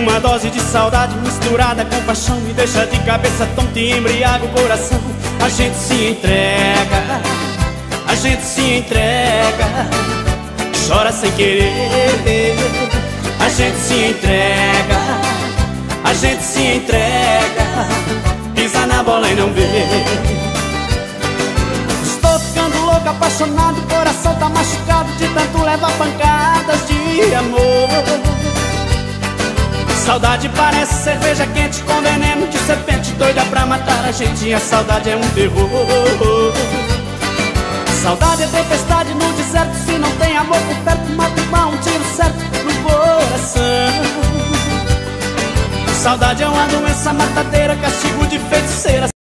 Uma dose de saudade misturada com paixão me deixa de cabeça tonta e embriaga o coração. A gente se entrega, a gente se entrega, chora sem querer. A gente se entrega, a gente se entrega, pisa na bola e não vê. Estou ficando louco, apaixonado, o coração tá machucado de tanto levar pancadas de amor. Saudade parece cerveja quente com veneno de serpente, doida pra matar a gente, e a saudade é um terror. Saudade é tempestade no deserto, se não tem amor por perto, mata igual um tiro certo no coração. Saudade é uma doença matadeira, castigo de feiticeira.